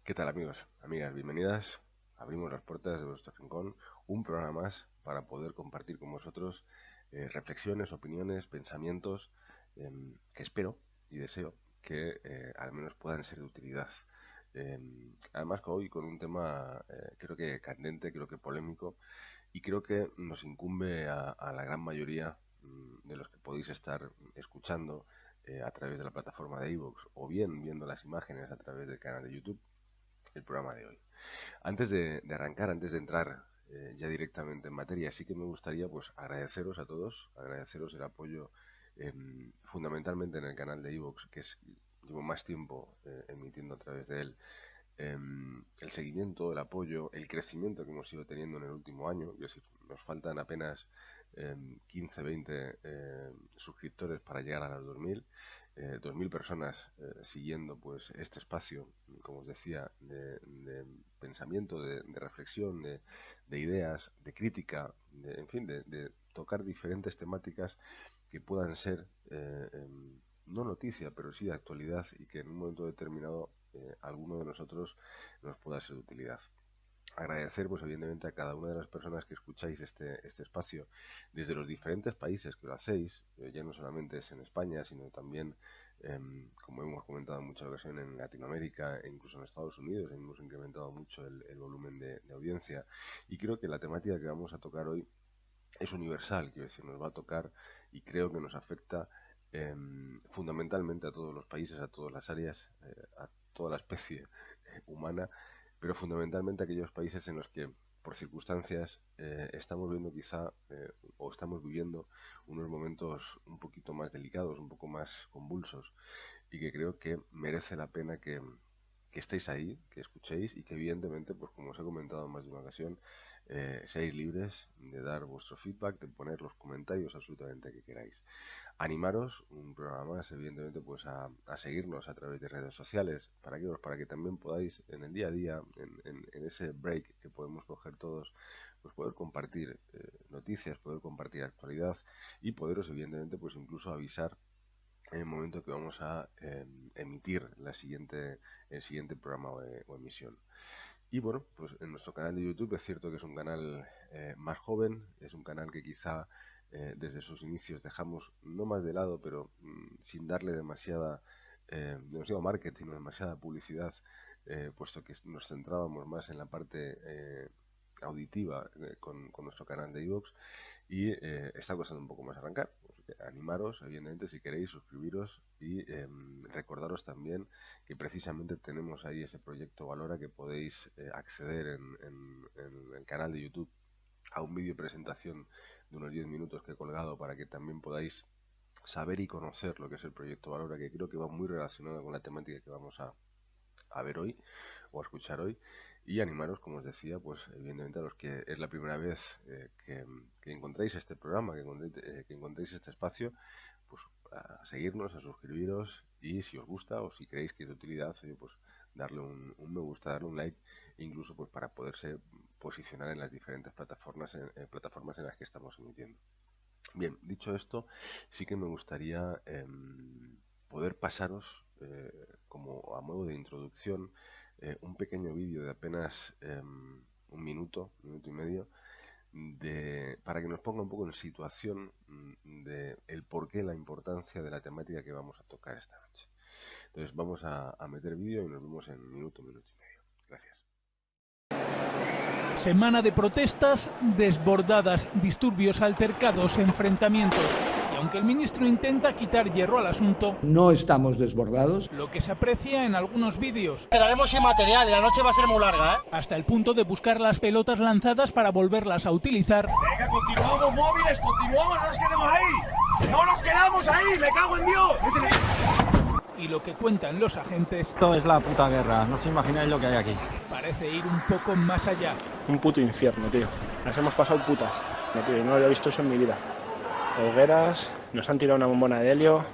¿Qué tal, amigos, amigas? Bienvenidas. Abrimos las puertas de vuestro rincón, un programa más para poder compartir con vosotros reflexiones, opiniones, pensamientos que espero y deseo que al menos puedan ser de utilidad. Además, hoy con un tema creo que candente, creo que polémico y creo que nos incumbe a la gran mayoría de los que podéis estar escuchando a través de la plataforma de iVoox o bien viendo las imágenes a través del canal de YouTube el programa de hoy. Antes de arrancar, antes de entrar ya directamente en materia, sí que me gustaría pues agradeceros a todos, agradeceros el apoyo fundamentalmente en el canal de iVoox, llevo más tiempo emitiendo a través de él, el seguimiento, el apoyo, el crecimiento que hemos ido teniendo en el último año. Es decir, nos faltan apenas 15, 20 suscriptores para llegar a las 2000. 2000 personas siguiendo pues este espacio, como os decía, de pensamiento, de reflexión, de ideas, de crítica, en fin, de tocar diferentes temáticas que puedan ser no noticia, pero sí de actualidad y que en un momento determinado alguno de nosotros nos pueda ser de utilidad. Agradecer, pues evidentemente, a cada una de las personas que escucháis este espacio desde los diferentes países que lo hacéis, ya no solamente es en España, sino también, como hemos comentado en muchas ocasiones, en Latinoamérica e incluso en Estados Unidos. Hemos incrementado mucho el volumen de audiencia y creo que la temática que vamos a tocar hoy es universal, quiero decir, nos va a tocar y creo que nos afecta fundamentalmente a todos los países, a todas las áreas, a toda la especie humana, pero fundamentalmente a aquellos países en los que por circunstancias estamos viendo quizá o estamos viviendo unos momentos un poquito más delicados, un poco más convulsos y que creo que merece la pena que estéis ahí, que escuchéis y que evidentemente, pues como os he comentado en más de una ocasión, seáis libres de dar vuestro feedback, de poner los comentarios absolutamente que queráis. Animaros, un programa más, evidentemente, pues a seguirnos a través de redes sociales, para que también podáis en el día a día, en ese break que podemos coger todos, pues poder compartir noticias, poder compartir actualidad y poderos, evidentemente, pues incluso avisar en el momento que vamos a emitir el siguiente programa o emisión. Y bueno, pues en nuestro canal de YouTube es cierto que es un canal más joven, es un canal que quizá desde sus inicios dejamos no más de lado, pero sin darle demasiado marketing o demasiada publicidad, puesto que nos centrábamos más en la parte auditiva con nuestro canal de iVoox y está costando un poco más arrancar. Pues, animaros, evidentemente, si queréis, suscribiros y recordaros también que precisamente tenemos ahí ese proyecto Valora que podéis acceder en el canal de YouTube a un vídeo presentación de unos 10 minutos que he colgado para que también podáis saber y conocer lo que es el proyecto Valora, que creo que va muy relacionado con la temática que vamos a ver hoy o a escuchar hoy y animaros, como os decía, pues evidentemente a los que es la primera vez que encontréis este programa, que encontréis este espacio, pues a seguirnos, a suscribiros y si os gusta o si creéis que es de utilidad, oye, pues darle un me gusta, darle un like, incluso pues para poderse posicionar en las diferentes plataformas en las que estamos emitiendo. Bien, dicho esto, sí que me gustaría poder pasaros, como a modo de introducción, un pequeño vídeo de apenas un minuto y medio, para que nos ponga un poco en situación de el porqué, la importancia de la temática que vamos a tocar esta noche. Entonces vamos a meter vídeo y nos vemos en minuto y medio. Gracias. Semana de protestas desbordadas, disturbios, altercados, enfrentamientos. Y aunque el ministro intenta quitar hierro al asunto, no estamos desbordados. Lo que se aprecia en algunos vídeos. Quedaremos sin material y la noche va a ser muy larga, ¿eh? Hasta el punto de buscar las pelotas lanzadas para volverlas a utilizar. Venga, continuamos móviles, continuamos, no nos quedemos ahí. No nos quedamos ahí, me cago en Dios. Y lo que cuentan los agentes... Esto es la puta guerra, no os imagináis lo que hay aquí. Parece ir un poco más allá. Un puto infierno, tío. Las hemos pasado putas. No, tío, no había visto eso en mi vida. Hogueras, nos han tirado una bombona de helio,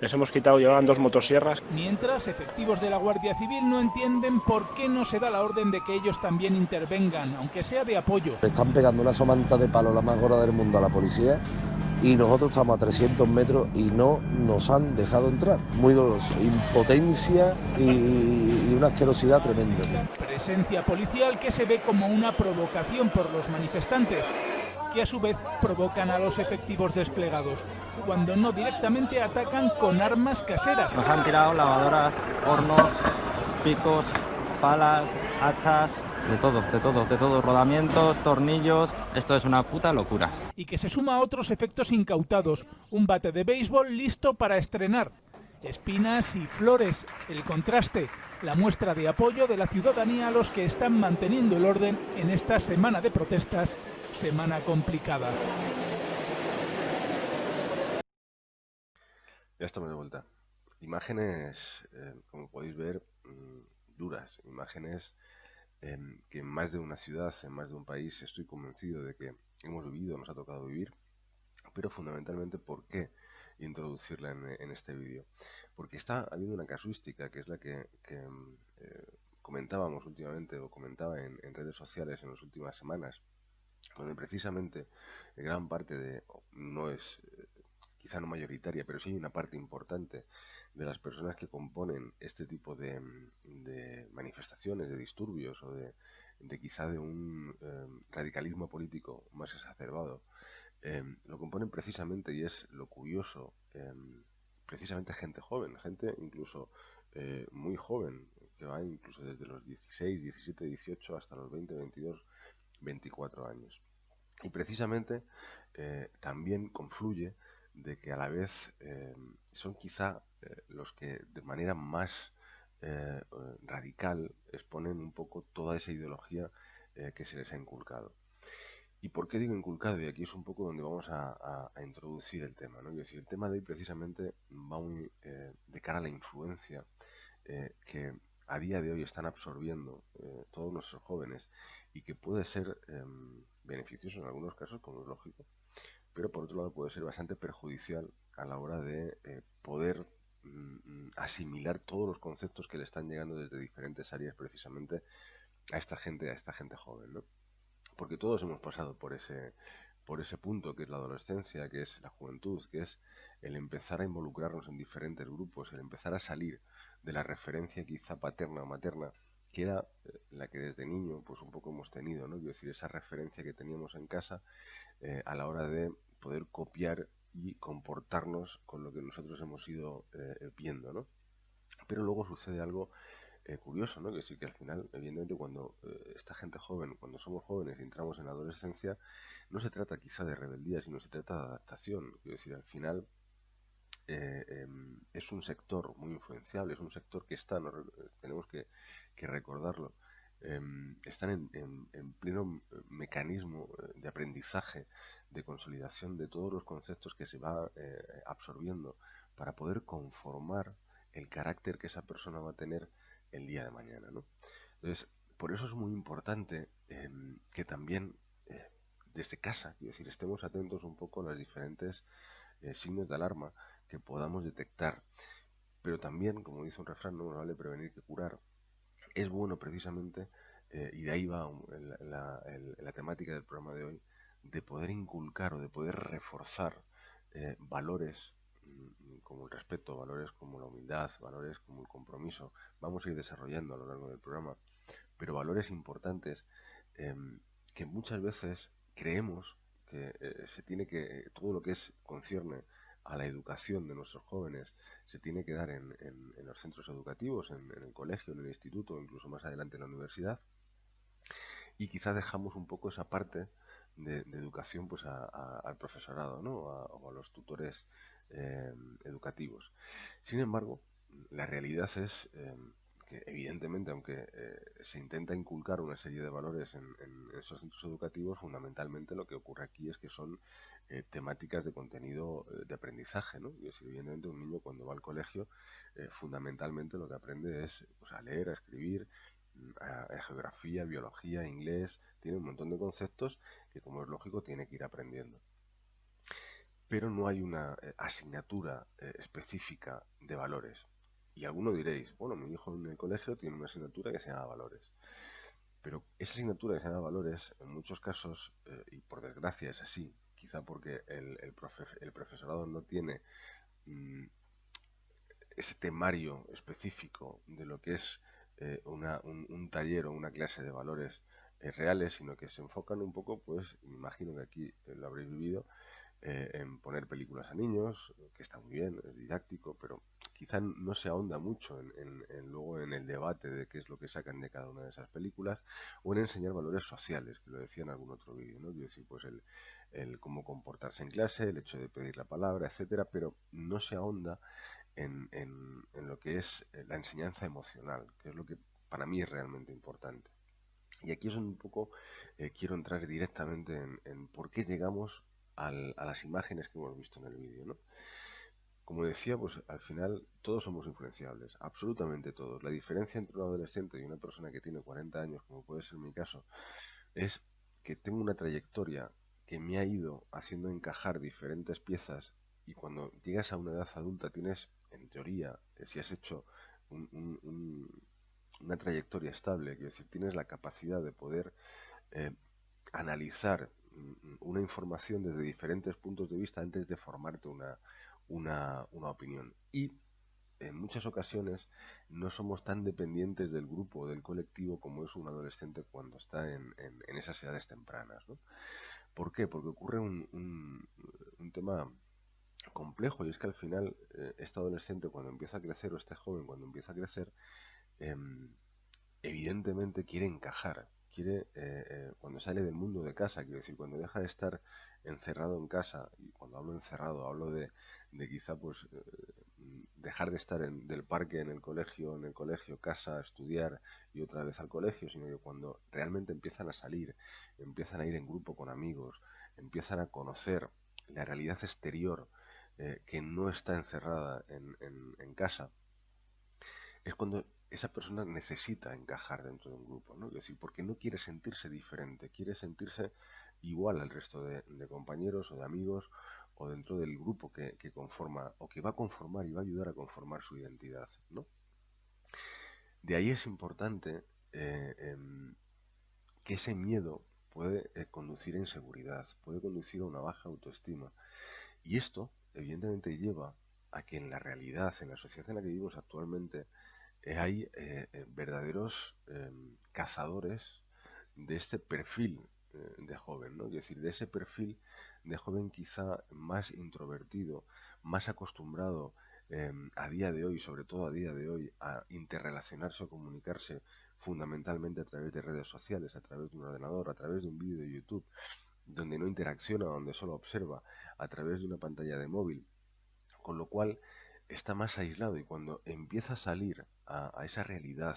les hemos quitado, llevaban 2 motosierras. Mientras, efectivos de la Guardia Civil no entienden por qué no se da la orden de que ellos también intervengan, aunque sea de apoyo. Están pegando una somanta de palo la más gorda del mundo a la policía y nosotros estamos a 300 metros y no nos han dejado entrar. Muy doloroso, impotencia y una asquerosidad tremenda. Presencia policial que se ve como una provocación por los manifestantes, que a su vez provocan a los efectivos desplegados, cuando no directamente atacan con armas caseras. Nos han tirado lavadoras, hornos, picos, palas, hachas, de todo, rodamientos, tornillos. Esto es una puta locura. Y que se suma a otros efectos incautados, un bate de béisbol listo para estrenar. Espinas y flores, el contraste, la muestra de apoyo de la ciudadanía a los que están manteniendo el orden en esta semana de protestas, semana complicada. Ya estamos de vuelta. Imágenes, como podéis ver, duras. Imágenes que en más de una ciudad, en más de un país, estoy convencido de que hemos vivido, nos ha tocado vivir. Pero fundamentalmente, ¿por qué introducirla en este vídeo? Porque está habiendo una casuística que es la que comentábamos últimamente, o comentaba en redes sociales en las últimas semanas, donde precisamente gran parte no es, quizá no mayoritaria, pero sí hay una parte importante de las personas que componen este tipo de manifestaciones, de disturbios o de quizá de un radicalismo político más exacerbado, lo componen precisamente, y es lo curioso, precisamente gente joven, gente incluso muy joven, que va incluso desde los 16, 17, 18 hasta los 20, 22, 24 años. Y precisamente también confluye de que a la vez son quizá los que de manera más radical exponen un poco toda esa ideología que se les ha inculcado. ¿Y por qué digo inculcado? Y aquí es un poco donde vamos a introducir el tema, ¿no? Es decir, el tema de hoy precisamente va muy de cara a la influencia que a día de hoy están absorbiendo todos nuestros jóvenes, y que puede ser beneficioso en algunos casos, como es lógico, pero por otro lado puede ser bastante perjudicial a la hora de poder asimilar todos los conceptos que le están llegando desde diferentes áreas precisamente a esta gente joven, ¿no? Porque todos hemos pasado por ese punto que es la adolescencia, que es la juventud, que es el empezar a involucrarnos en diferentes grupos, el empezar a salir de la referencia quizá paterna o materna, que era la que desde niño pues un poco hemos tenido, ¿no? Es decir, esa referencia que teníamos en casa a la hora de poder copiar y comportarnos con lo que nosotros hemos ido viendo, ¿no? Pero luego sucede algo curioso, ¿no? Que sí, que al final, evidentemente, cuando esta gente joven, cuando somos jóvenes y entramos en la adolescencia, no se trata quizá de rebeldía, sino se trata de adaptación. Quiero decir, al final es un sector muy influenciable, es un sector que está, tenemos que recordarlo, están en pleno mecanismo de aprendizaje, de consolidación de todos los conceptos que se va absorbiendo para poder conformar el carácter que esa persona va a tener el día de mañana, ¿no? Entonces, por eso es muy importante que también desde casa, es decir, estemos atentos un poco a los diferentes signos de alarma que podamos detectar. Pero también, como dice un refrán, no más vale prevenir que curar. Es bueno precisamente, y de ahí va la temática del programa de hoy, de poder inculcar o de poder reforzar valores como el respeto, valores como la humildad, valores como el compromiso. Vamos a ir desarrollando a lo largo del programa, pero valores importantes que muchas veces creemos que se tiene que, todo lo que concierne a la educación de nuestros jóvenes se tiene que dar en los centros educativos, en el colegio, en el instituto, incluso más adelante en la universidad, y quizá dejamos un poco esa parte de educación pues al profesorado, ¿no? O a los tutores educativos. Sin embargo, la realidad es que evidentemente, aunque se intenta inculcar una serie de valores en esos centros educativos, fundamentalmente lo que ocurre aquí es que son temáticas de contenido de aprendizaje, ¿no? Y es evidentemente un niño cuando va al colegio, fundamentalmente lo que aprende es pues, a leer, a escribir, a geografía, biología, inglés, tiene un montón de conceptos que, como es lógico, tiene que ir aprendiendo. Pero no hay una asignatura específica de valores. Y alguno diréis, bueno, mi hijo en el colegio tiene una asignatura que se llama valores. Pero esa asignatura que se llama valores, en muchos casos, y por desgracia es así, quizá porque el profesorado no tiene ese temario específico de lo que es un taller o una clase de valores reales, sino que se enfocan un poco, pues, me imagino que aquí lo habréis vivido, en poner películas a niños, que está muy bien, es didáctico, pero quizá no se ahonda mucho luego en el debate de qué es lo que sacan de cada una de esas películas, o en enseñar valores sociales, que lo decía en algún otro vídeo, ¿no? Quiero decir, pues el cómo comportarse en clase, el hecho de pedir la palabra, etcétera, pero no se ahonda en lo que es la enseñanza emocional, que es lo que para mí es realmente importante. Y aquí es un poco, quiero entrar directamente en por qué llegamos a las imágenes que hemos visto en el vídeo, ¿no? Como decía, pues al final todos somos influenciables, absolutamente todos. La diferencia entre un adolescente y una persona que tiene 40 años, como puede ser mi caso, es que tengo una trayectoria que me ha ido haciendo encajar diferentes piezas, y cuando llegas a una edad adulta tienes, en teoría, si has hecho una trayectoria estable, quiero decir, tienes la capacidad de poder eh, analizar una información desde diferentes puntos de vista antes de formarte una opinión. Y en muchas ocasiones no somos tan dependientes del grupo o del colectivo como es un adolescente cuando está en esas edades tempranas, ¿no? ¿Por qué? Porque ocurre un tema complejo, y es que al final este adolescente cuando empieza a crecer, o este joven cuando empieza a crecer, em, evidentemente quiere encajar, quiere, cuando sale del mundo de casa, quiero decir, cuando deja de estar encerrado en casa, y cuando hablo encerrado, hablo de quizá pues dejar de estar del parque en el colegio, casa, estudiar y otra vez al colegio, sino que cuando realmente empiezan a salir, empiezan a ir en grupo con amigos, empiezan a conocer la realidad exterior que no está encerrada en casa, es cuando esa persona necesita encajar dentro de un grupo, ¿no? Es decir, porque no quiere sentirse diferente, quiere sentirse igual al resto de compañeros o de amigos, o dentro del grupo que conforma o que va a conformar y va a ayudar a conformar su identidad, ¿no? De ahí es importante que ese miedo puede conducir a inseguridad, puede conducir a una baja autoestima. Y esto, evidentemente, lleva a que en la realidad, en la sociedad en la que vivimos actualmente, hay verdaderos cazadores de este perfil de joven, ¿no? Es decir, de ese perfil de joven quizá más introvertido, más acostumbrado a día de hoy, sobre todo a día de hoy, a interrelacionarse o comunicarse fundamentalmente a través de redes sociales, a través de un ordenador, a través de un vídeo de YouTube, donde no interacciona, donde solo observa, a través de una pantalla de móvil, con lo cual está más aislado, y cuando empieza a salir a esa realidad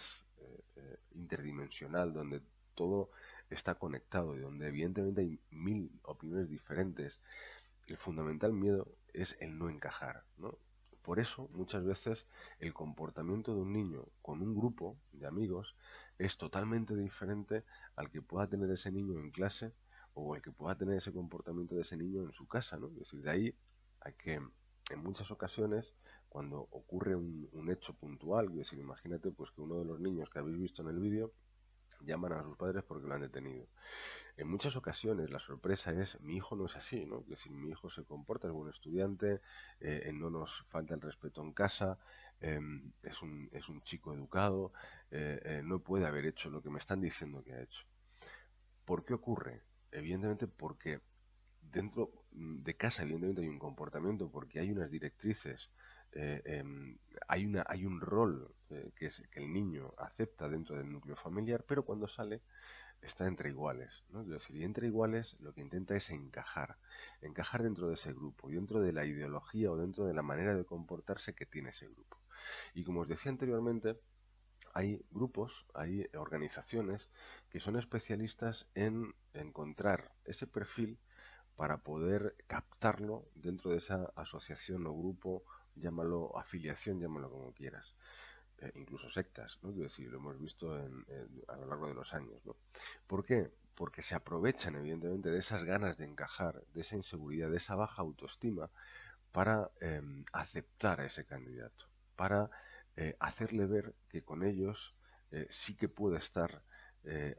interdimensional donde todo está conectado y donde evidentemente hay mil opiniones diferentes, el fundamental miedo es el no encajar, ¿no? Por eso, muchas veces, el comportamiento de un niño con un grupo de amigos es totalmente diferente al que pueda tener ese niño en clase, o el que pueda tener ese comportamiento de ese niño en su casa, ¿no? Es decir, de ahí a que en muchas ocasiones, cuando ocurre un hecho puntual, es decir, imagínate pues que uno de los niños que habéis visto en el vídeo llaman a sus padres porque lo han detenido. En muchas ocasiones la sorpresa es: mi hijo no es así, ¿no? Es decir, mi hijo se comporta, es buen estudiante, no nos falta el respeto en casa, es un chico educado, no puede haber hecho lo que me están diciendo que ha hecho. ¿Por qué ocurre? Evidentemente porque dentro de casa, evidentemente, hay un comportamiento, porque hay unas directrices, hay un rol que el niño acepta dentro del núcleo familiar, pero cuando sale está entre iguales, ¿no? Es decir, y entre iguales lo que intenta es encajar dentro de ese grupo, y dentro de la ideología o dentro de la manera de comportarse que tiene ese grupo. Y como os decía anteriormente, hay grupos, hay organizaciones que son especialistas en encontrar ese perfil para poder captarlo dentro de esa asociación o grupo, llámalo afiliación, llámalo como quieras. Incluso sectas, ¿no? Es decir, lo hemos visto a lo largo de los años, ¿no? ¿Por qué? Porque se aprovechan, evidentemente, de esas ganas de encajar, de esa inseguridad, de esa baja autoestima, para aceptar a ese candidato, para hacerle ver que con ellos sí que puede estar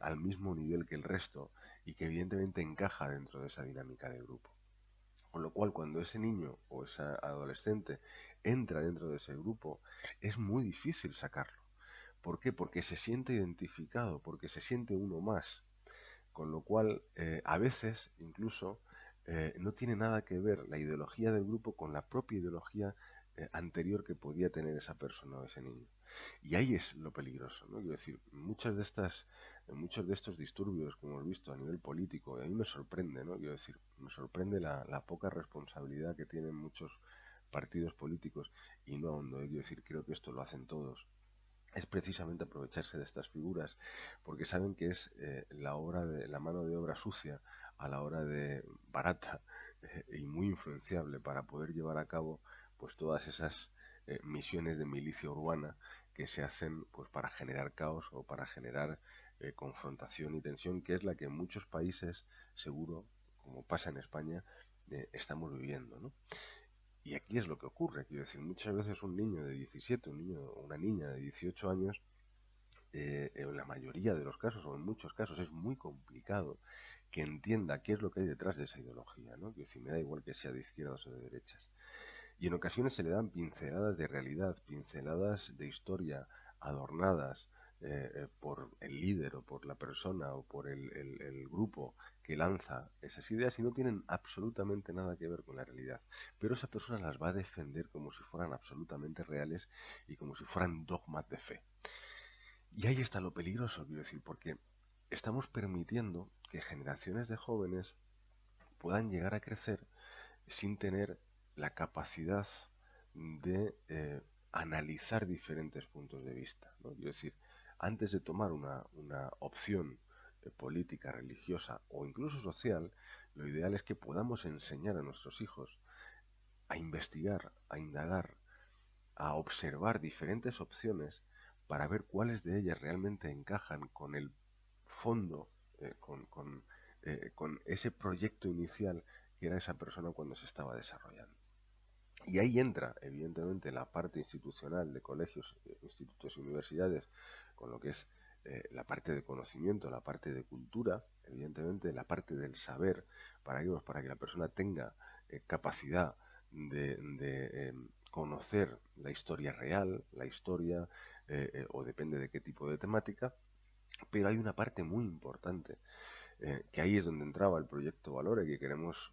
al mismo nivel que el resto, y que evidentemente encaja dentro de esa dinámica de grupo. Con lo cual, cuando ese niño o esa adolescente entra dentro de ese grupo, es muy difícil sacarlo. ¿Por qué? Porque se siente identificado, porque se siente uno más. Con lo cual, a veces, incluso, no tiene nada que ver la ideología del grupo con la propia ideología anterior que podía tener esa persona o ese niño. Y ahí es lo peligroso, ¿no? Quiero decir, muchos de estos disturbios que hemos visto a nivel político, y a mí me sorprende, ¿no? Quiero decir, me sorprende la poca responsabilidad que tienen muchos partidos políticos, y no ahondo, quiero decir, creo que esto lo hacen todos, es precisamente aprovecharse de estas figuras, porque saben que es la mano de obra sucia a la hora de barata y muy influenciable para poder llevar a cabo pues todas esas misiones de milicia urbana que se hacen pues para generar caos o para generar confrontación y tensión, que es la que en muchos países, seguro, como pasa en España, estamos viviendo, ¿no? Y aquí es lo que ocurre, quiero decir, muchas veces un niño de 17, un niño o una niña de 18 años, en la mayoría de los casos o en muchos casos es muy complicado que entienda qué es lo que hay detrás de esa ideología, ¿no? Que si me da igual que sea de izquierdas o de derechas. Y en ocasiones se le dan pinceladas de realidad, pinceladas de historia adornadas por el líder o por la persona o por el grupo que lanza esas ideas y no tienen absolutamente nada que ver con la realidad. Pero esa persona las va a defender como si fueran absolutamente reales y como si fueran dogmas de fe. Y ahí está lo peligroso, quiero decir, porque estamos permitiendo que generaciones de jóvenes puedan llegar a crecer sin tener la capacidad de analizar diferentes puntos de vista, ¿no? Quiero decir, antes de tomar una opción política, religiosa o incluso social, lo ideal es que podamos enseñar a nuestros hijos a investigar, a indagar, a observar diferentes opciones para ver cuáles de ellas realmente encajan con el fondo, con ese proyecto inicial que era esa persona cuando se estaba desarrollando. Y ahí entra, evidentemente, la parte institucional de colegios, institutos y universidades, con lo que es la parte de conocimiento, la parte de cultura, evidentemente, la parte del saber, para que la persona tenga capacidad de conocer la historia real, la historia, o depende de qué tipo de temática, pero hay una parte muy importante que ahí es donde entraba el proyecto Valore, que queremos,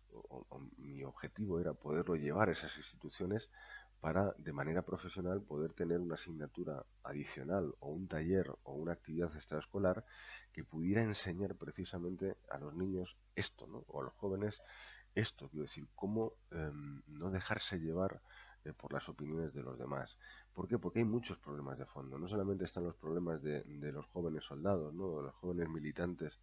mi objetivo era poderlo llevar a esas instituciones para, de manera profesional, poder tener una asignatura adicional o un taller o una actividad extraescolar que pudiera enseñar precisamente a los niños esto, ¿no? O a los jóvenes esto, quiero decir, cómo no dejarse llevar por las opiniones de los demás. ¿Por qué? Porque hay muchos problemas de fondo. No solamente están los problemas de los jóvenes soldados, ¿no? De los jóvenes militantes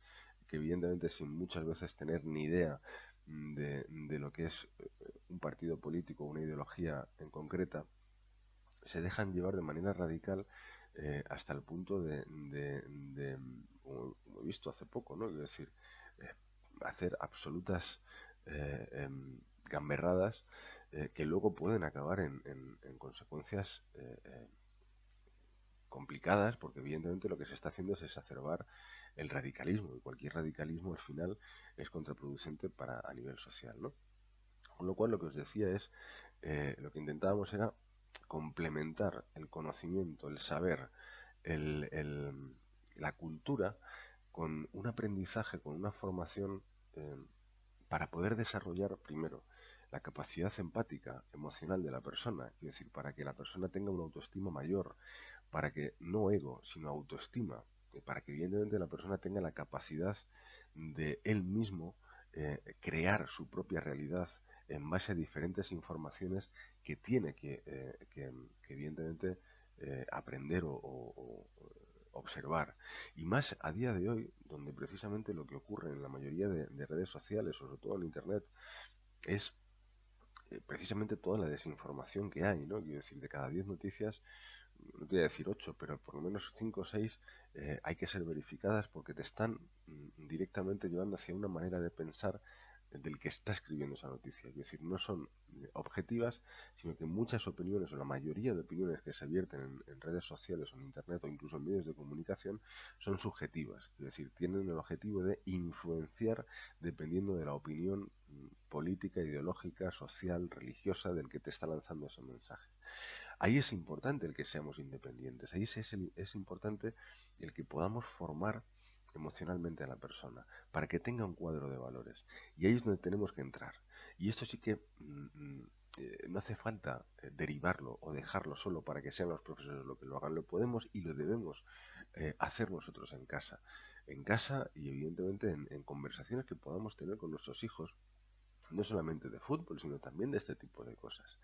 que evidentemente sin muchas veces tener ni idea de lo que es un partido político o una ideología en concreta, se dejan llevar de manera radical hasta el punto como he visto hace poco, ¿no? Es decir, eh, hacer absolutas gamberradas que luego pueden acabar en consecuencias complicadas, porque evidentemente lo que se está haciendo es exacerbar el radicalismo, y cualquier radicalismo al final es contraproducente a nivel social, ¿no? Con lo cual lo que os decía es, lo que intentábamos era complementar el conocimiento, el saber, la cultura con un aprendizaje, con una formación para poder desarrollar primero la capacidad empática, emocional de la persona, es decir, para que la persona tenga una autoestima mayor, para que no ego, sino autoestima, para que evidentemente la persona tenga la capacidad de él mismo crear su propia realidad en base a diferentes informaciones que tiene que evidentemente aprender o observar. Y más a día de hoy, donde precisamente lo que ocurre en la mayoría de redes sociales, sobre todo en Internet, es precisamente toda la desinformación que hay, ¿no? Quiero decir, de cada 10 noticias, no te voy a decir 8, pero por lo menos 5 o 6 hay que ser verificadas porque te están directamente llevando hacia una manera de pensar del que está escribiendo esa noticia. Es decir, no son objetivas, sino que muchas opiniones, o la mayoría de opiniones que se vierten en redes sociales o en Internet o incluso en medios de comunicación, son subjetivas. Es decir, tienen el objetivo de influenciar dependiendo de la opinión política, ideológica, social, religiosa del que te está lanzando ese mensaje. Ahí es importante el que seamos independientes, ahí es importante el que podamos formar emocionalmente a la persona, para que tenga un cuadro de valores. Y ahí es donde tenemos que entrar. Y esto sí que no hace falta derivarlo o dejarlo solo para que sean los profesores lo que lo hagan. Lo podemos y lo debemos hacer nosotros en casa. En casa y evidentemente en conversaciones que podamos tener con nuestros hijos, no solamente de fútbol, sino también de este tipo de cosas.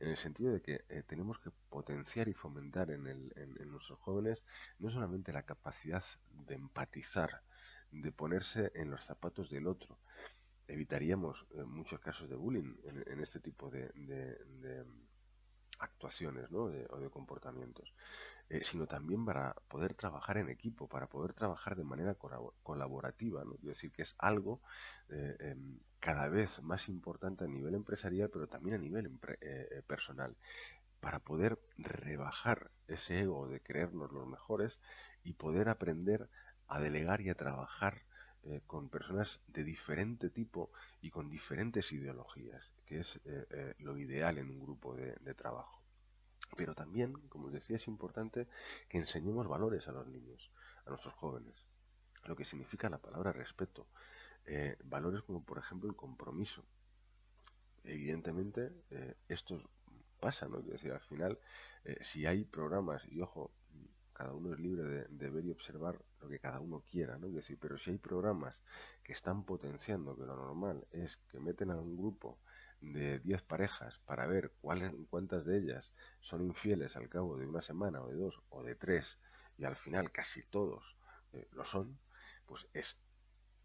En el sentido de que tenemos que potenciar y fomentar en nuestros jóvenes no solamente la capacidad de empatizar, de ponerse en los zapatos del otro. Evitaríamos muchos casos de bullying en este tipo de actuaciones, ¿no? o de comportamientos, sino también para poder trabajar en equipo, para poder trabajar de manera colaborativa, ¿no? Es decir, que es algo cada vez más importante a nivel empresarial, pero también a nivel personal, para poder rebajar ese ego de creernos los mejores y poder aprender a delegar y a trabajar con personas de diferente tipo y con diferentes ideologías, que es lo ideal en un grupo de trabajo. Pero también, como os decía, es importante que enseñemos valores a los niños, a nuestros jóvenes, lo que significa la palabra respeto. Valores como, por ejemplo, el compromiso. Evidentemente, esto pasa, ¿no? Es decir, al final, si hay programas, y ojo, cada uno es libre de ver y observar lo que cada uno quiera, ¿no? Es decir, pero si hay programas que están potenciando que lo normal es que meten a un grupo de 10 parejas para ver cuántas de ellas son infieles al cabo de una semana o de 2 o de 3 y al final casi todos lo son, pues es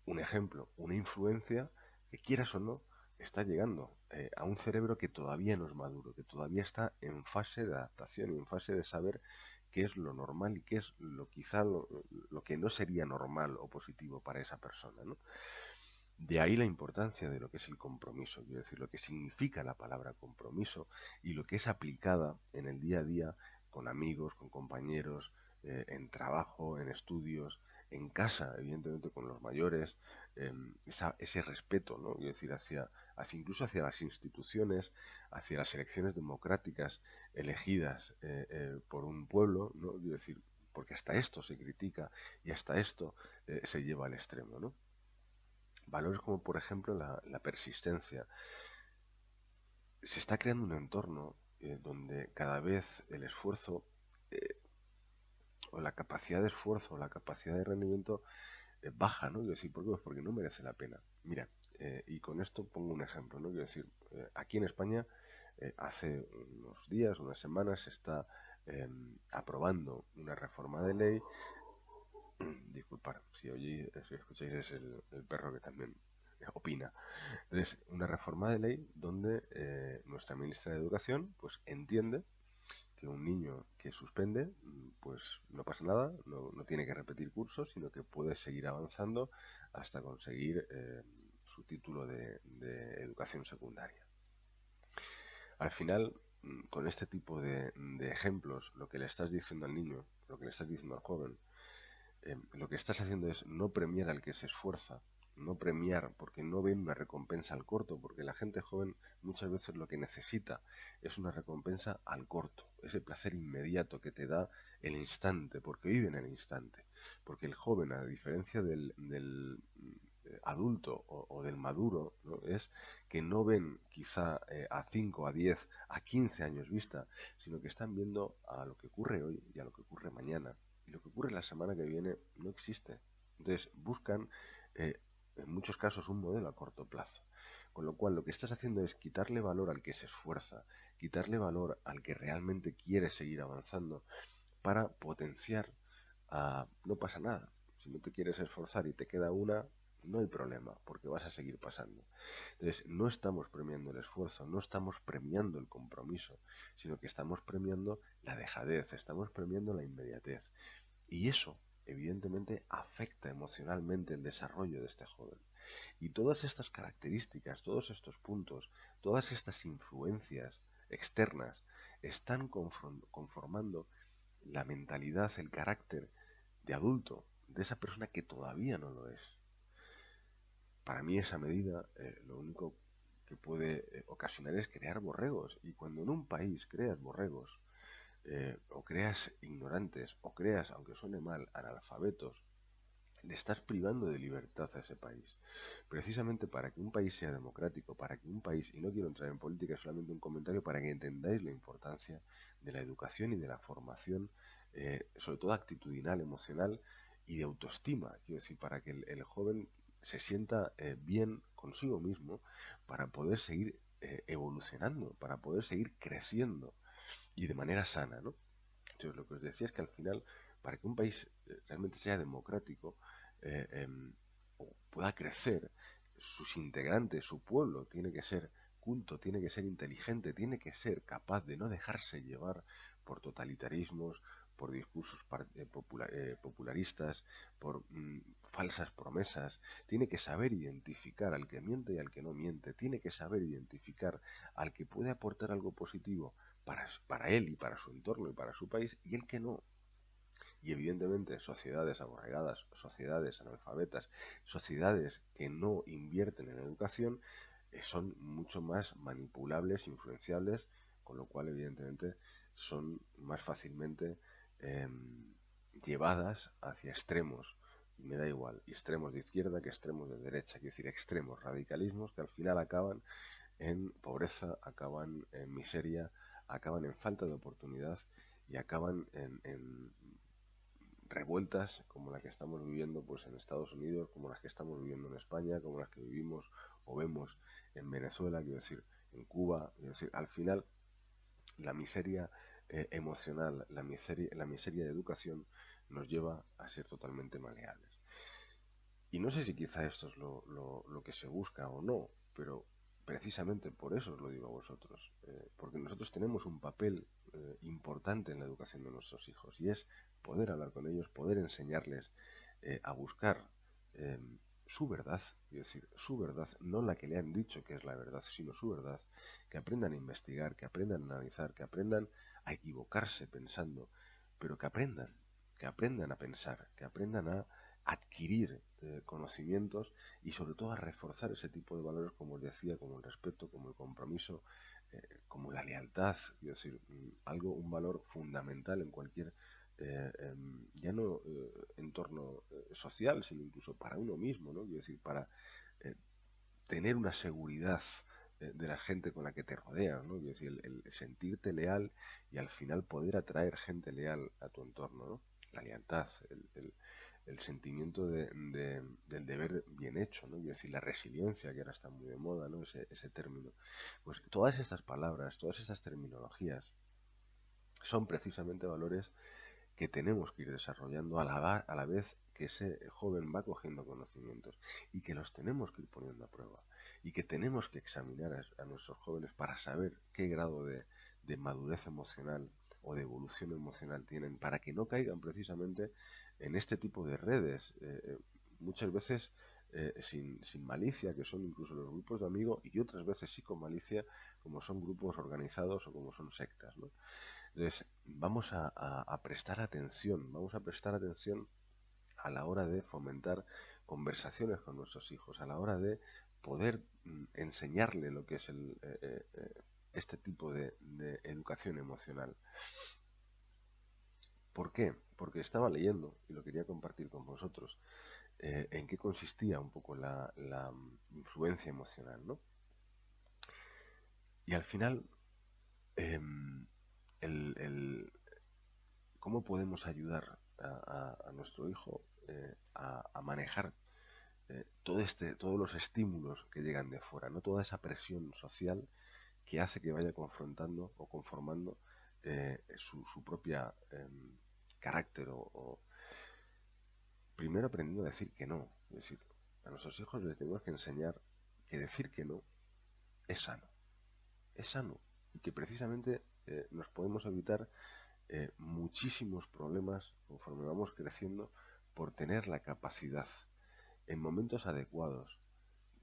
un ejemplo, una influencia que quieras o no está llegando a un cerebro que todavía no es maduro, que todavía está en fase de adaptación y en fase de saber qué es lo normal y qué es lo que no sería normal o positivo para esa persona, ¿no? De ahí la importancia de lo que es el compromiso, es decir, lo que significa la palabra compromiso y lo que es aplicada en el día a día con amigos, con compañeros, en trabajo, en estudios, en casa, evidentemente con los mayores, ese respeto, ¿no? Es decir, incluso hacia las instituciones, hacia las elecciones democráticas elegidas por un pueblo, ¿no? Es decir, porque hasta esto se critica y hasta esto se lleva al extremo, ¿no? Valores como, por ejemplo, la persistencia. Se está creando un entorno donde cada vez el esfuerzo o la capacidad de esfuerzo o la capacidad de rendimiento baja, ¿no? Quiero decir, ¿por qué? Pues porque no merece la pena. Mira, y con esto pongo un ejemplo, ¿no? Quiero decir, aquí en España hace unos días, unas semanas, se está aprobando una reforma de ley. Disculpad, si escucháis es el perro que también opina. Entonces, una reforma de ley donde nuestra ministra de Educación pues entiende que un niño que suspende, pues no pasa nada, no tiene que repetir cursos, sino que puede seguir avanzando hasta conseguir su título de educación secundaria. Al final, con este tipo de ejemplos, lo que le estás diciendo al niño, lo que le estás diciendo al joven, lo que estás haciendo es no premiar al que se esfuerza, no premiar porque no ven una recompensa al corto, porque la gente joven muchas veces lo que necesita es una recompensa al corto, ese placer inmediato que te da el instante, porque vive en el instante, porque el joven, a diferencia del adulto o del maduro, ¿no? Es que no ven quizá a 5, a 10, a 15 años vista, sino que están viendo a lo que ocurre hoy y a lo que ocurre mañana. Y lo que ocurre la semana que viene no existe. Entonces buscan, en muchos casos, un modelo a corto plazo. Con lo cual lo que estás haciendo es quitarle valor al que se esfuerza, quitarle valor al que realmente quiere seguir avanzando para potenciar no pasa nada. Si no te quieres esforzar y te queda una, no hay problema, porque vas a seguir pasando. Entonces, no estamos premiando el esfuerzo, no estamos premiando el compromiso, sino que estamos premiando la dejadez, estamos premiando la inmediatez. Y eso evidentemente afecta emocionalmente el desarrollo de este joven. Y todas estas características, todos estos puntos, todas estas influencias externas están conformando la mentalidad, el carácter de adulto de esa persona que todavía no lo es. Para mí esa medida lo único que puede ocasionar es crear borregos. Y cuando en un país creas borregos, o creas ignorantes, o creas, aunque suene mal, analfabetos, le estás privando de libertad a ese país. Precisamente para que un país sea democrático, para que un país, y no quiero entrar en política, es solamente un comentario para que entendáis la importancia de la educación y de la formación, sobre todo actitudinal, emocional y de autoestima. Quiero decir, para que el joven se sienta bien consigo mismo, para poder seguir evolucionando, para poder seguir creciendo y de manera sana, ¿no? Entonces, lo que os decía es que al final, para que un país realmente sea democrático, o pueda crecer, sus integrantes, su pueblo, tiene que ser culto, tiene que ser inteligente, tiene que ser capaz de no dejarse llevar por totalitarismos, por discursos popularistas, por falsas promesas, tiene que saber identificar al que miente y al que no miente, tiene que saber identificar al que puede aportar algo positivo para él y para su entorno y para su país, y el que no. Y evidentemente sociedades aborregadas, sociedades analfabetas, sociedades que no invierten en educación, son mucho más manipulables, influenciables, con lo cual evidentemente son más fácilmente llevadas hacia extremos. Y me da igual, extremos de izquierda que extremos de derecha, quiero decir, extremos, radicalismos que al final acaban en pobreza, acaban en miseria, acaban en falta de oportunidad y acaban en revueltas como la que estamos viviendo pues en Estados Unidos, como las que estamos viviendo en España, como las que vivimos o vemos en Venezuela, quiero decir, en Cuba. Quiero decir, al final la miseria emocional, la miseria de educación nos lleva a ser totalmente maleables. Y no sé si quizá esto es lo que se busca o no, pero precisamente por eso os lo digo a vosotros, porque nosotros tenemos un papel importante en la educación de nuestros hijos, y es poder hablar con ellos, poder enseñarles a buscar su verdad, es decir, su verdad, no la que le han dicho que es la verdad, sino su verdad, que aprendan a investigar, que aprendan a analizar, que aprendan a equivocarse pensando, pero que aprendan a pensar, que aprendan a adquirir conocimientos y sobre todo a reforzar ese tipo de valores, como os decía, como el respeto, como el compromiso, como la lealtad, es decir, un valor fundamental en cualquier ya no entorno social, sino incluso para uno mismo, ¿no? Quiero decir, para tener una seguridad de la gente con la que te rodeas, ¿no? Quiero decir, el sentirte leal y al final poder atraer gente leal a tu entorno, ¿no? La lealtad, el sentimiento del deber bien hecho, ¿no? Quiero decir, la resiliencia, que ahora está muy de moda, ¿no? Ese término. Pues todas estas palabras, todas estas terminologías son precisamente valores que tenemos que ir desarrollando a la vez que ese joven va cogiendo conocimientos, y que los tenemos que ir poniendo a prueba, y que tenemos que examinar a nuestros jóvenes para saber qué grado de madurez emocional o de evolución emocional tienen, para que no caigan precisamente en este tipo de redes, muchas veces sin malicia, que son incluso los grupos de amigos, y otras veces sí con malicia, como son grupos organizados o como son sectas, ¿no? Entonces, vamos a prestar atención, a la hora de fomentar conversaciones con nuestros hijos, a la hora de poder enseñarle lo que es este tipo de educación emocional. ¿Por qué? Porque estaba leyendo, y lo quería compartir con vosotros, en qué consistía un poco la influencia emocional, ¿no? Y al final, ¿cómo podemos ayudar a nuestro hijo a manejar todos los estímulos que llegan de fuera, ¿no? Toda esa presión social que hace que vaya confrontando o conformando su propia carácter, o primero aprendiendo a decir que no. Es decir, a nuestros hijos les tenemos que enseñar que decir que no es sano, y que precisamente nos podemos evitar muchísimos problemas conforme vamos creciendo, por tener la capacidad, en momentos adecuados,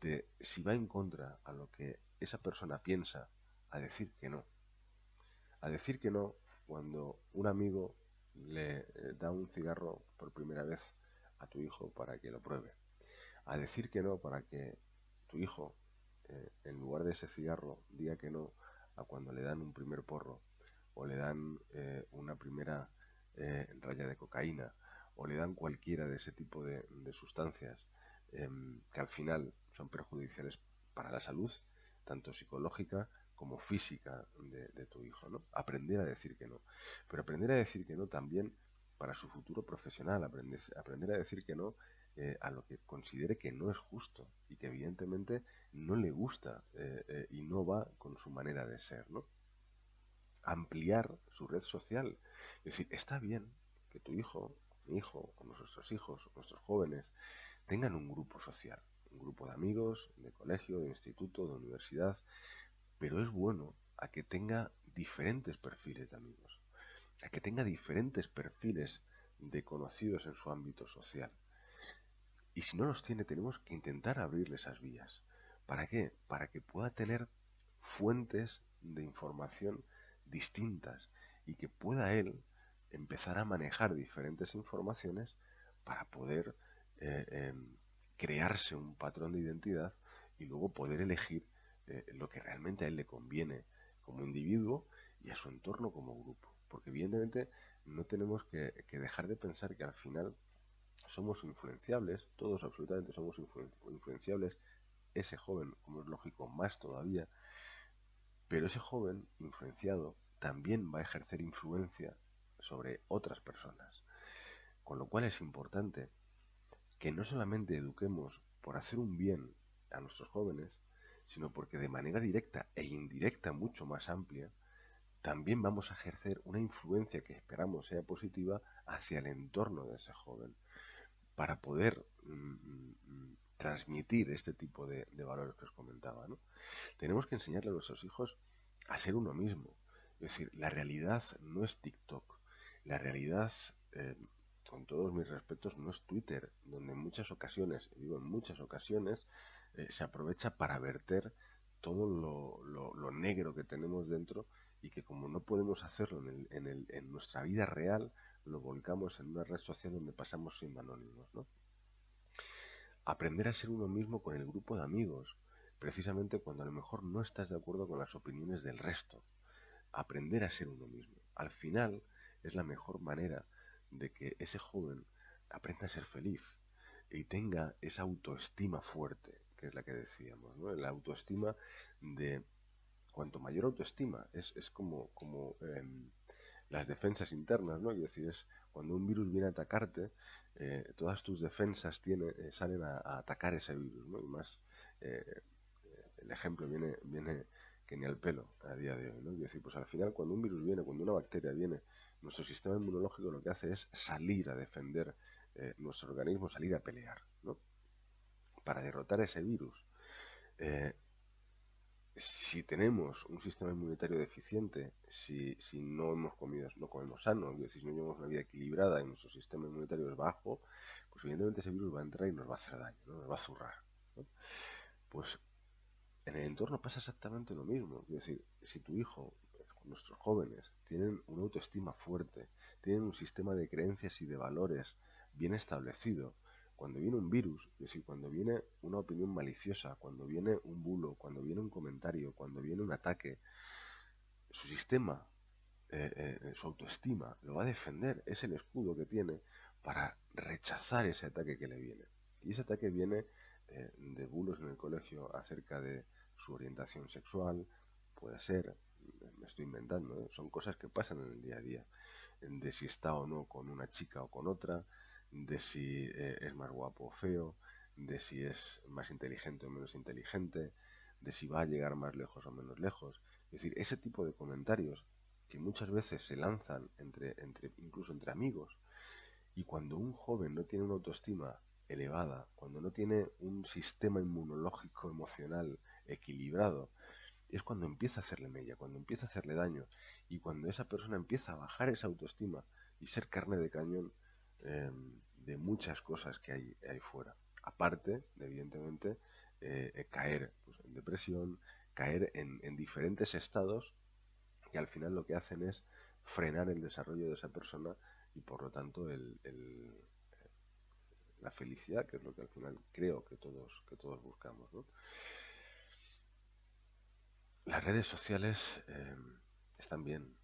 de, si va en contra a lo que esa persona piensa, a decir que no. A decir que no cuando un amigo le da un cigarro por primera vez a tu hijo para que lo pruebe. A decir que no para que tu hijo, en lugar de ese cigarro, diga que no a cuando le dan un primer porro, o le dan una primera raya de cocaína, o le dan cualquiera de ese tipo de sustancias que al final son perjudiciales para la salud, tanto psicológica como física de tu hijo, ¿no? Aprender a decir que no. Pero aprender a decir que no también para su futuro profesional, aprender a decir que no a lo que considere que no es justo y que evidentemente no le gusta y no va con su manera de ser, ¿no? Ampliar su red social. Es decir, está bien que tu hijo, mi hijo, o nuestros hijos, o nuestros jóvenes, tengan un grupo social, un grupo de amigos, de colegio, de instituto, de universidad, pero es bueno a que tenga diferentes perfiles de amigos, a que tenga diferentes perfiles de conocidos en su ámbito social. Y si no los tiene, tenemos que intentar abrirle esas vías. ¿Para qué? Para que pueda tener fuentes de información distintas y que pueda él empezar a manejar diferentes informaciones para poder crearse un patrón de identidad y luego poder elegir lo que realmente a él le conviene como individuo y a su entorno como grupo. Porque evidentemente no tenemos que dejar de pensar que al final somos influenciables, todos absolutamente somos influenciables, ese joven, como es lógico, más todavía, pero ese joven influenciado también va a ejercer influencia sobre otras personas, con lo cual es importante que no solamente eduquemos por hacer un bien a nuestros jóvenes, sino porque de manera directa e indirecta mucho más amplia, también vamos a ejercer una influencia que esperamos sea positiva hacia el entorno de ese joven, para poder transmitir este tipo de valores que os comentaba, ¿no? Tenemos que enseñarle a nuestros hijos a ser uno mismo. Es decir, la realidad no es TikTok. La realidad, con todos mis respetos, no es Twitter, donde en muchas ocasiones, digo en muchas ocasiones, se aprovecha para verter todo lo negro que tenemos dentro y que como no podemos hacerlo en nuestra vida real, lo volcamos en una red social donde pasamos sin anónimos, ¿no? Aprender a ser uno mismo con el grupo de amigos, precisamente cuando a lo mejor no estás de acuerdo con las opiniones del resto. Aprender a ser uno mismo. Al final es la mejor manera de que ese joven aprenda a ser feliz y tenga esa autoestima fuerte, que es la que decíamos, ¿no? La autoestima de cuanto mayor autoestima, es como las defensas internas, ¿no? Es decir, es cuando un virus viene a atacarte, todas tus defensas salen a atacar ese virus, ¿no? Y más, el ejemplo viene que ni al pelo a día de hoy, ¿no? Es decir, pues al final cuando un virus viene, cuando una bacteria viene, nuestro sistema inmunológico lo que hace es salir a defender nuestro organismo, salir a pelear, ¿no? Para derrotar ese virus. Si tenemos un sistema inmunitario deficiente, si no hemos comido, no comemos sano, es decir, si no llevamos una vida equilibrada y nuestro sistema inmunitario es bajo, pues evidentemente ese virus va a entrar y nos va a hacer daño, ¿no? Nos va a zurrar, ¿no? Pues en el entorno pasa exactamente lo mismo. Es decir, si tu hijo, nuestros jóvenes, tienen una autoestima fuerte, tienen un sistema de creencias y de valores bien establecido, cuando viene un virus, es decir, cuando viene una opinión maliciosa, cuando viene un bulo, cuando viene un comentario, cuando viene un ataque, su sistema, su autoestima lo va a defender, es el escudo que tiene para rechazar ese ataque que le viene. Y ese ataque viene de bulos en el colegio acerca de su orientación sexual, puede ser, me estoy inventando, ¿eh? Son cosas que pasan en el día a día, de si está o no con una chica o con otra, de si es más guapo o feo, de si es más inteligente o menos inteligente, de si va a llegar más lejos o menos lejos. Es decir, ese tipo de comentarios que muchas veces se lanzan incluso entre amigos, y cuando un joven no tiene una autoestima elevada, cuando no tiene un sistema inmunológico emocional equilibrado, es cuando empieza a hacerle mella, cuando empieza a hacerle daño, y cuando esa persona empieza a bajar esa autoestima y ser carne de cañón de muchas cosas que hay fuera. Aparte de, evidentemente, caer pues, en depresión, caer en diferentes estados que al final lo que hacen es frenar el desarrollo de esa persona y por lo tanto la felicidad, que es lo que al final creo que todos buscamos, ¿no? Las redes sociales están bien,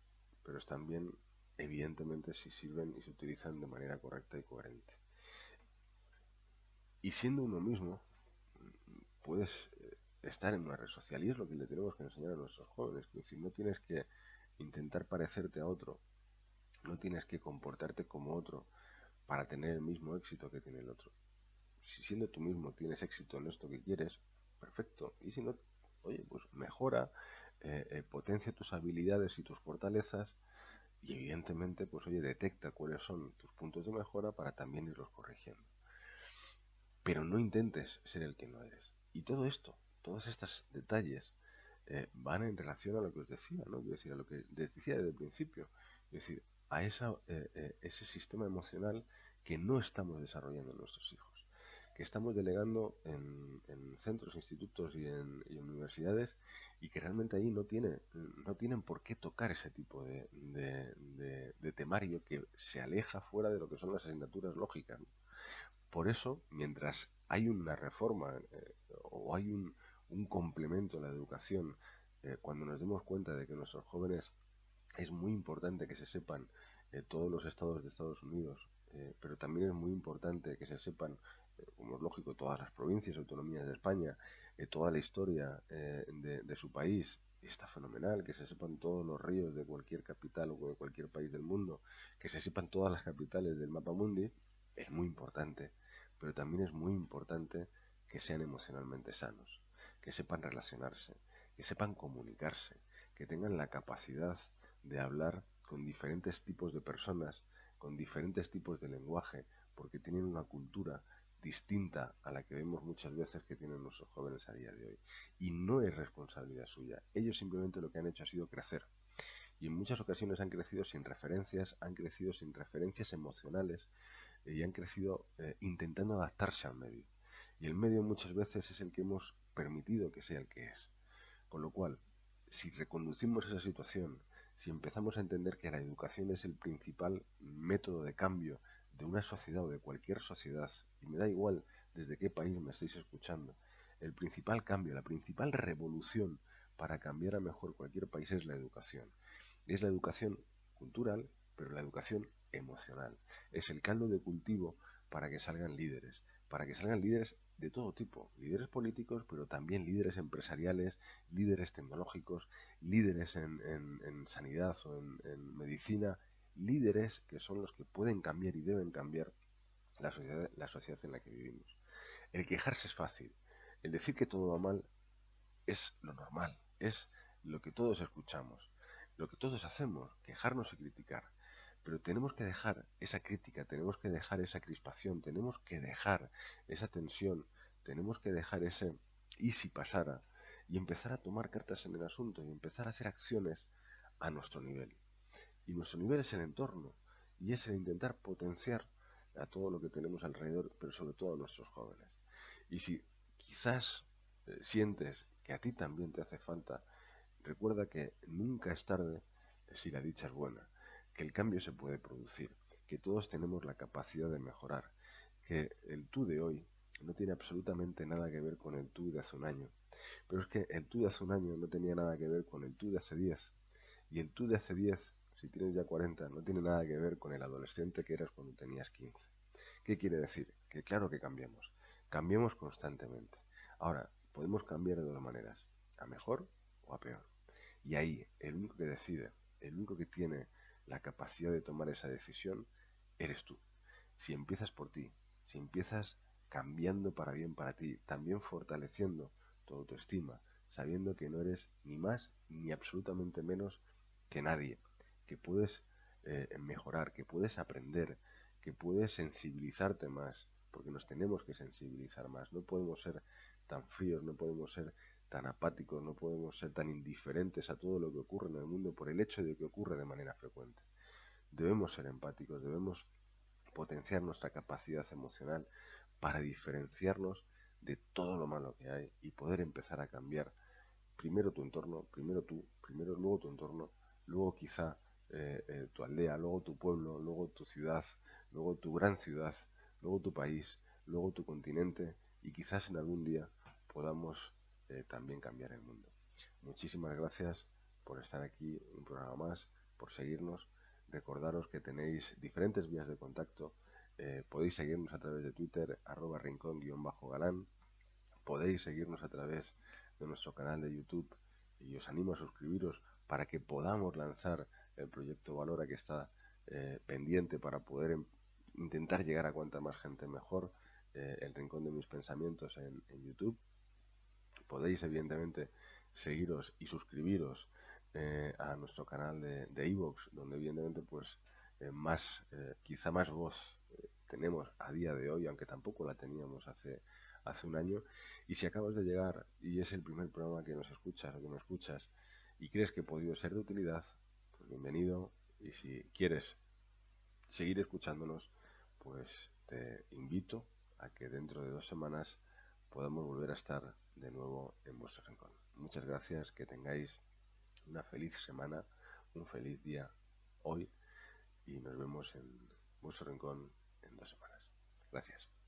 pero están bien evidentemente si sirven y se utilizan de manera correcta y coherente. Y siendo uno mismo, puedes estar en una red social y es lo que le tenemos que enseñar a nuestros jóvenes. Es decir, no tienes que intentar parecerte a otro, no tienes que comportarte como otro para tener el mismo éxito que tiene el otro. Si siendo tú mismo tienes éxito en esto que quieres, perfecto. Y si no, oye, pues mejora, potencia tus habilidades y tus fortalezas y evidentemente, pues oye, detecta cuáles son tus puntos de mejora para también irlos corrigiendo. Pero no intentes ser el que no eres. Y todo esto, todos estos detalles, van en relación a lo que os decía, ¿no? Es decir, a lo que decía desde el principio. Es decir, a ese sistema emocional que no estamos desarrollando en nuestros hijos, que estamos delegando en centros, institutos y en universidades y que realmente ahí no tienen por qué tocar ese tipo de temario que se aleja fuera de lo que son las asignaturas lógicas, ¿no? Por eso, mientras hay una reforma o hay un complemento a la educación, cuando nos demos cuenta de que nuestros jóvenes es muy importante que se sepan todos los estados de Estados Unidos, pero también es muy importante que se sepan, como es lógico, todas las provincias y autonomías de España, toda la historia de su país. Está fenomenal que se sepan todos los ríos de cualquier capital o de cualquier país del mundo, que se sepan todas las capitales del mapa mundi, es muy importante, pero también es muy importante que sean emocionalmente sanos, que sepan relacionarse, que sepan comunicarse, que tengan la capacidad de hablar con diferentes tipos de personas, con diferentes tipos de lenguaje, porque tienen una cultura distinta a la que vemos muchas veces que tienen nuestros jóvenes a día de hoy. Y no es responsabilidad suya. Ellos simplemente lo que han hecho ha sido crecer. Y en muchas ocasiones han crecido sin referencias emocionales y han crecido intentando adaptarse al medio. Y el medio muchas veces es el que hemos permitido que sea el que es. Con lo cual, si reconducimos esa situación, si empezamos a entender que la educación es el principal método de cambio de una sociedad o de cualquier sociedad, y me da igual desde qué país me estáis escuchando, el principal cambio, la principal revolución para cambiar a mejor cualquier país es la educación. Es la educación cultural, pero la educación emocional. Es el caldo de cultivo para que salgan líderes de todo tipo, líderes políticos, pero también líderes empresariales, líderes tecnológicos, líderes en sanidad o en medicina, líderes que son los que pueden cambiar y deben cambiar la sociedad en la que vivimos. El quejarse es fácil, el decir que todo va mal es lo normal, es lo que todos escuchamos, lo que todos hacemos, quejarnos y criticar. Pero tenemos que dejar esa crítica, tenemos que dejar esa crispación, tenemos que dejar esa tensión, tenemos que dejar ese ¿y si pasara? Y empezar a tomar cartas en el asunto y empezar a hacer acciones a nuestro nivel. Y nuestro nivel es el entorno y es el intentar potenciar a todo lo que tenemos alrededor, pero sobre todo a nuestros jóvenes. Y si quizás sientes que a ti también te hace falta, recuerda que nunca es tarde si la dicha es buena, que el cambio se puede producir, que todos tenemos la capacidad de mejorar, que el tú de hoy no tiene absolutamente nada que ver con el tú de hace un año, pero es que el tú de hace un año no tenía nada que ver con el tú de hace 10, y el tú de hace 10, si tienes ya 40, no tiene nada que ver con el adolescente que eras cuando tenías 15. ¿Qué quiere decir? Que claro que cambiamos constantemente. Ahora, podemos cambiar de dos maneras, a mejor o a peor. Y ahí, el único que decide, el único que tiene la capacidad de tomar esa decisión, eres tú. Si empiezas por ti, si empiezas cambiando para bien para ti, también fortaleciendo tu autoestima, sabiendo que no eres ni más ni absolutamente menos que nadie, que puedes mejorar, que puedes aprender, que puedes sensibilizarte más, porque nos tenemos que sensibilizar más. No podemos ser tan fríos, no podemos ser tan apáticos, no podemos ser tan indiferentes a todo lo que ocurre en el mundo por el hecho de que ocurre de manera frecuente. Debemos ser empáticos, debemos potenciar nuestra capacidad emocional para diferenciarnos de todo lo malo que hay y poder empezar a cambiar primero tu entorno, primero tú, primero luego tu entorno, luego quizá tu aldea, luego tu pueblo, luego tu ciudad, luego tu gran ciudad, luego tu país, luego tu continente y quizás en algún día podamos también cambiar el mundo. Muchísimas gracias por estar aquí un programa más, por seguirnos. Recordaros que tenéis diferentes vías de contacto. Podéis seguirnos a través de Twitter, @rincón_galán. Podéis seguirnos a través de nuestro canal de YouTube y os animo a suscribiros para que podamos lanzar el proyecto Valora, que está pendiente para poder intentar llegar a cuanta más gente mejor. El Rincón de mis Pensamientos en YouTube. Podéis evidentemente seguiros y suscribiros a nuestro canal de iVoox, donde evidentemente pues quizá más voz tenemos a día de hoy, aunque tampoco la teníamos hace un año. Y si acabas de llegar y es el primer programa que nos escuchas o que me escuchas y crees que he podido ser de utilidad, pues bienvenido. Y si quieres seguir escuchándonos, pues te invito a que dentro de 2 semanas podamos volver a estar de nuevo en vuestro rincón. Muchas gracias, que tengáis una feliz semana, un feliz día hoy y nos vemos en vuestro rincón en 2 semanas. Gracias.